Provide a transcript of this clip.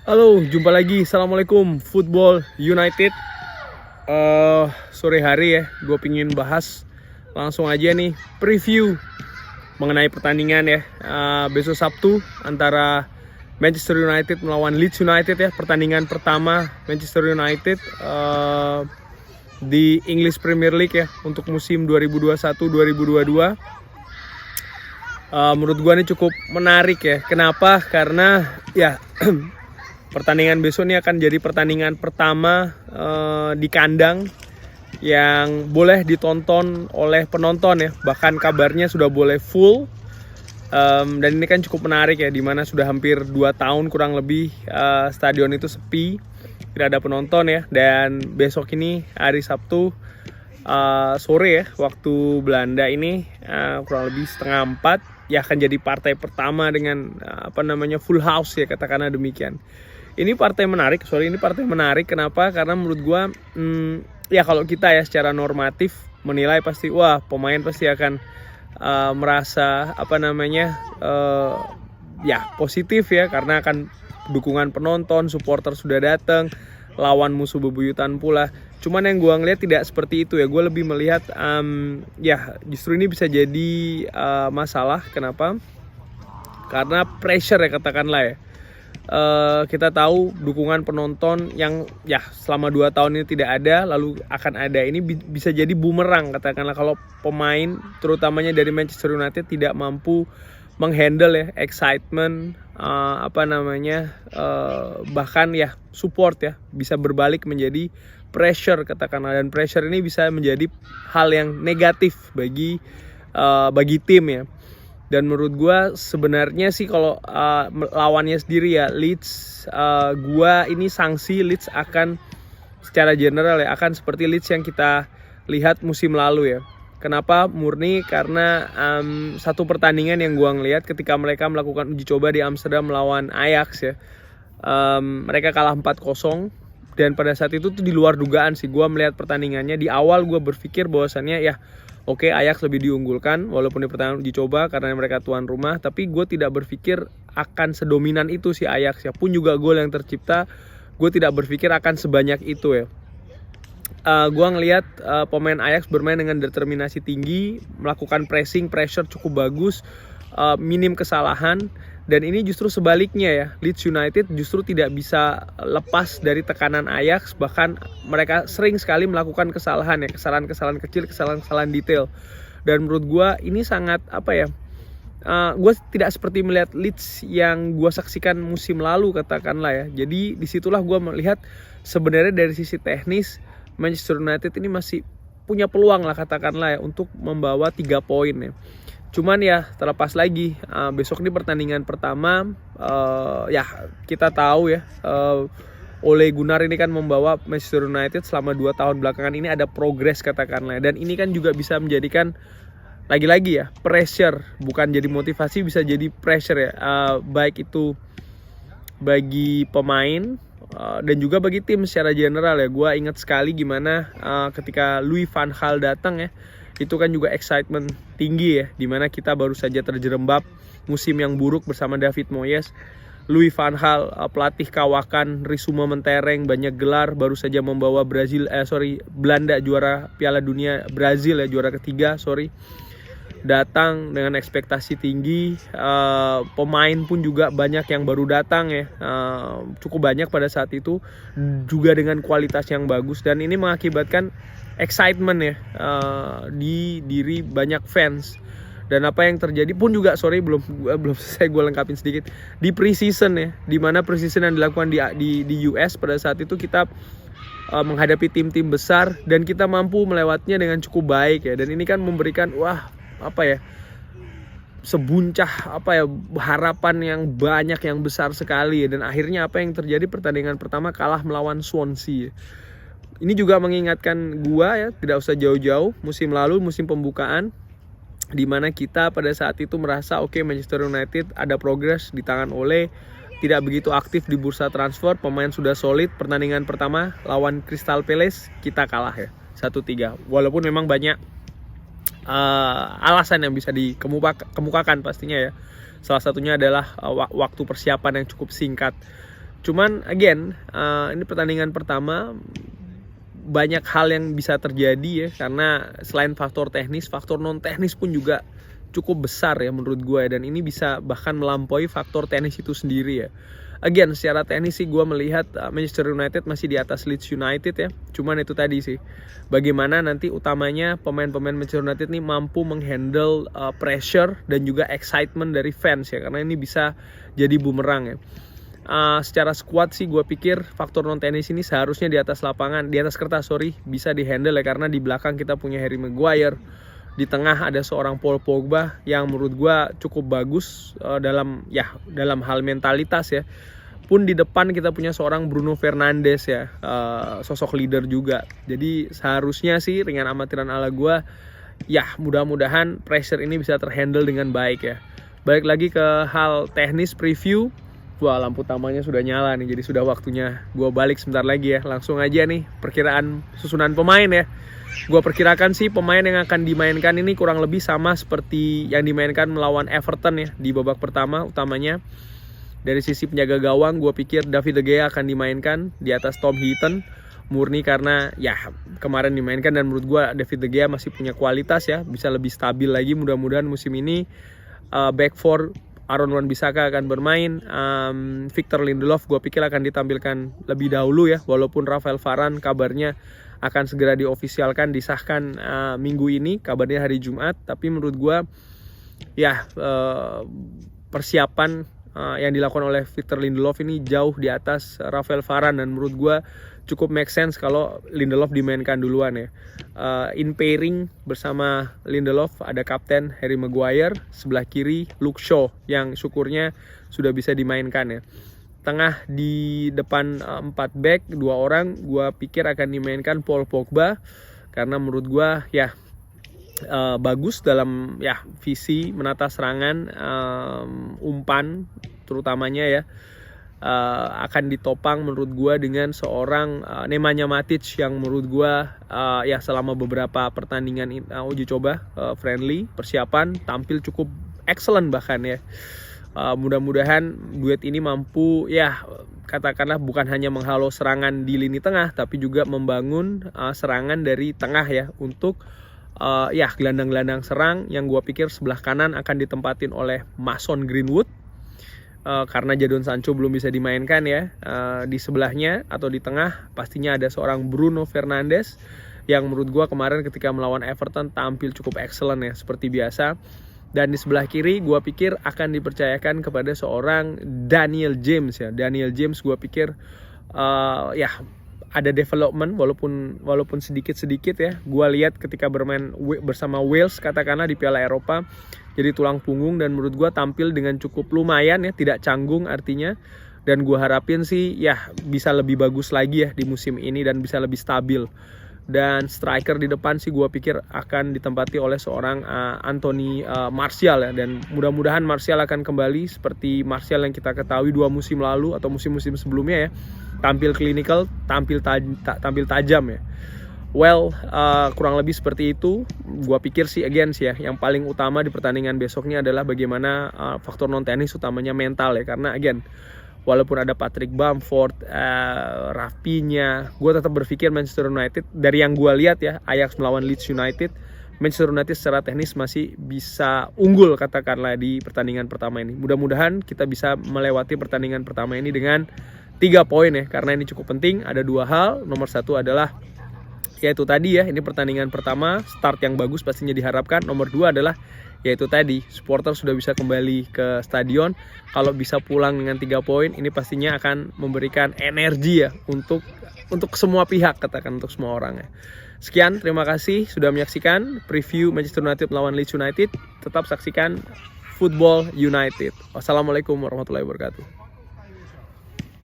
Halo, jumpa lagi. Assalamualaikum, Football United. Sore hari ya, gue pingin bahas langsung aja nih preview mengenai pertandingan ya. Besok Sabtu antara Manchester United melawan Leeds United ya. Pertandingan pertama Manchester United di English Premier League ya untuk musim 2021-2022. Menurut gue ini cukup menarik ya. Kenapa? Karena ya pertandingan besok ini akan jadi pertandingan pertama di kandang yang boleh ditonton oleh penonton ya. Bahkan kabarnya sudah boleh full. Dan ini kan cukup menarik ya, dimana sudah hampir 2 tahun kurang lebih stadion itu sepi, tidak ada penonton ya. Dan besok ini hari Sabtu sore ya, waktu Belanda ini kurang lebih 3:30 ya, akan jadi partai pertama dengan full house ya, katakanlah demikian. Ini partai menarik, kenapa? Karena menurut gua ya kalau kita ya secara normatif menilai pasti pemain pasti akan merasa ya positif ya, karena akan dukungan penonton, supporter sudah datang, lawan musuh bebuyutan pula. Cuman yang gue ngeliat tidak seperti itu ya. Gue lebih melihat ya justru ini bisa jadi masalah. Kenapa? Karena pressure ya, katakanlah ya. Kita tahu dukungan penonton yang ya selama 2 tahun ini tidak ada, lalu akan ada. Ini bisa jadi bumerang, katakanlah, kalau pemain terutamanya dari Manchester United tidak mampu menghandle ya excitement, bahkan ya support ya, bisa berbalik menjadi pressure, katakanlah. Dan pressure ini bisa menjadi hal yang negatif bagi tim ya. Dan menurut gue sebenarnya sih kalau lawannya sendiri ya Leeds, ini sanksi Leeds akan secara general ya akan seperti Leeds yang kita lihat musim lalu ya. Kenapa? Murni karena satu pertandingan yang gue ngelihat ketika mereka melakukan uji coba di Amsterdam melawan Ajax ya. Mereka kalah 4-0 dan pada saat itu tuh di luar dugaan sih. Gue melihat pertandingannya, di awal gue berpikir bahwasannya ya oke, Ajax lebih diunggulkan walaupun di pertandingan uji coba karena mereka tuan rumah, tapi gue tidak berpikir akan sedominan itu si Ajax ya. Pun juga gol yang tercipta, gue tidak berpikir akan sebanyak itu ya. Gue ngelihat pemain Ajax bermain dengan determinasi tinggi, melakukan pressure cukup bagus, minim kesalahan. Dan ini justru sebaliknya ya, Leeds United justru tidak bisa lepas dari tekanan Ajax. Bahkan mereka sering sekali melakukan kesalahan ya, kesalahan kecil, kesalahan detail. Dan menurut gue ini sangat gue tidak seperti melihat Leeds yang gue saksikan musim lalu, katakanlah ya. Jadi disitulah gue melihat sebenarnya dari sisi teknis Manchester United ini masih punya peluang lah, katakanlah ya, untuk membawa 3 poin ya. Cuman ya terlepas lagi, besok ini pertandingan pertama, ya kita tahu ya, Ole Gunnar ini kan membawa Manchester United selama 2 tahun belakangan ini ada progres, katakanlah. Dan ini kan juga bisa menjadikan lagi-lagi ya pressure, bukan jadi motivasi, bisa jadi pressure ya, baik itu bagi pemain dan juga bagi tim secara general ya. Gue ingat sekali gimana ketika Louis van Gaal datang ya, itu kan juga excitement tinggi ya, dimana kita baru saja terjerembab musim yang buruk bersama David Moyes. Louis van Gaal, pelatih kawakan Risuma mentereng, banyak gelar, baru saja membawa Belanda juara Piala Dunia, Brazil ya juara ketiga, datang dengan ekspektasi tinggi. Pemain pun juga banyak yang baru datang ya, cukup banyak pada saat itu, juga dengan kualitas yang bagus. Dan ini mengakibatkan excitement ya di diri banyak fans. Dan apa yang terjadi pun juga, belum selesai gue lengkapin sedikit, di preseason ya, dimana preseason yang dilakukan di US pada saat itu kita menghadapi tim-tim besar dan kita mampu melewatinya dengan cukup baik ya. Dan ini kan memberikan sebuncah harapan yang banyak, yang besar sekali ya. Dan akhirnya apa yang terjadi, pertandingan pertama kalah melawan Swansea ya. Ini juga mengingatkan gua ya, tidak usah jauh-jauh, musim lalu, musim pembukaan, di mana kita pada saat itu merasa oke, Manchester United ada progres di tangan Ole, tidak begitu aktif di bursa transfer, pemain sudah solid. Pertandingan pertama lawan Crystal Palace kita kalah ya 1-3. Walaupun memang banyak alasan yang bisa dikemukakan pastinya ya. Salah satunya adalah waktu persiapan yang cukup singkat. Cuman again, ini pertandingan pertama, banyak hal yang bisa terjadi ya, karena selain faktor teknis, faktor non teknis pun juga cukup besar ya menurut gue, dan ini bisa bahkan melampaui faktor teknis itu sendiri ya. Again, secara teknis sih gue melihat Manchester United masih di atas Leeds United ya. Cuman itu tadi sih, bagaimana nanti utamanya pemain-pemain Manchester United ini mampu menghandle pressure dan juga excitement dari fans ya, karena ini bisa jadi bumerang ya. Secara squad sih gue pikir faktor non teknis ini seharusnya di atas lapangan, di atas kertas bisa dihandle ya, karena di belakang kita punya Harry Maguire, di tengah ada seorang Paul Pogba yang menurut gue cukup bagus dalam hal mentalitas ya. Pun di depan kita punya seorang Bruno Fernandes ya, sosok leader juga. Jadi seharusnya sih dengan amatiran ala gue, ya mudah-mudahan pressure ini bisa terhandle dengan baik ya. Balik lagi ke hal teknis preview. Wah, lampu utamanya sudah nyala nih, jadi sudah waktunya gue balik sebentar lagi ya. Langsung aja nih perkiraan susunan pemain ya. Gue perkirakan sih pemain yang akan dimainkan ini kurang lebih sama seperti yang dimainkan melawan Everton ya di babak pertama. Utamanya dari sisi penjaga gawang, gue pikir David De Gea akan dimainkan di atas Tom Heaton, murni karena ya kemarin dimainkan, dan menurut gue David De Gea masih punya kualitas ya, bisa lebih stabil lagi mudah-mudahan musim ini. Back four Aaron Wan-Bissaka akan bermain, Victor Lindelof gue pikir akan ditampilkan lebih dahulu ya, walaupun Rafael Varane kabarnya akan segera diofisialkan, disahkan minggu ini, kabarnya hari Jumat. Tapi menurut gue ya persiapan yang dilakukan oleh Victor Lindelof ini jauh di atas Rafael Varane, dan menurut gue cukup make sense kalau Lindelof dimainkan duluan ya. In pairing bersama Lindelof ada kapten Harry Maguire, sebelah kiri Luke Shaw yang syukurnya sudah bisa dimainkan ya. Tengah di depan 4 back 2 orang gue pikir akan dimainkan Paul Pogba, karena menurut gue ya bagus dalam ya visi menata serangan, umpan terutamanya ya. Akan ditopang menurut gue dengan seorang Nemanja Matic yang menurut gue ya selama beberapa pertandingan uji coba friendly persiapan tampil cukup excellent bahkan ya. Mudah-mudahan duet ini mampu ya katakanlah bukan hanya menghalau serangan di lini tengah, tapi juga membangun serangan dari tengah ya, untuk ya gelandang-gelandang serang yang gue pikir sebelah kanan akan ditempatin oleh Mason Greenwood. Karena Jadon Sancho belum bisa dimainkan ya, di sebelahnya atau di tengah pastinya ada seorang Bruno Fernandes yang menurut gue kemarin ketika melawan Everton tampil cukup excellent ya seperti biasa. Dan di sebelah kiri gue pikir akan dipercayakan kepada seorang Daniel James ya. Daniel James gue pikir ya ada development walaupun sedikit-sedikit ya. Gue lihat ketika bermain bersama Wales katakanlah di Piala Eropa, jadi tulang punggung, dan menurut gue tampil dengan cukup lumayan ya, tidak canggung artinya. Dan gue harapin sih ya bisa lebih bagus lagi ya di musim ini dan bisa lebih stabil. Dan striker di depan sih gue pikir akan ditempati oleh seorang Anthony Martial ya. Dan mudah-mudahan Martial akan kembali seperti Martial yang kita ketahui 2 musim lalu atau musim-musim sebelumnya ya. Tampil klinikal, tampil tajam ya. Well, kurang lebih seperti itu. Gua pikir sih again sih ya, yang paling utama di pertandingan besoknya adalah bagaimana faktor non teknis utamanya mental ya. Karena again, walaupun ada Patrick Bamford, Rafinha, gue tetap berpikir Manchester United dari yang gue lihat ya, Ajax melawan Leeds United, Manchester United secara teknis masih bisa unggul katakanlah di pertandingan pertama ini. Mudah-mudahan kita bisa melewati pertandingan pertama ini dengan 3 poin ya, karena ini cukup penting. Ada 2 hal. Nomor 1 adalah yaitu tadi ya, ini pertandingan pertama, start yang bagus pastinya diharapkan. Nomor 2 adalah yaitu tadi, supporter sudah bisa kembali ke stadion. Kalau bisa pulang dengan 3 poin, ini pastinya akan memberikan energi ya untuk semua pihak, katakan untuk semua orang ya. Sekian, terima kasih sudah menyaksikan preview Manchester United melawan Leeds United. Tetap saksikan Football United. Wassalamualaikum warahmatullahi wabarakatuh.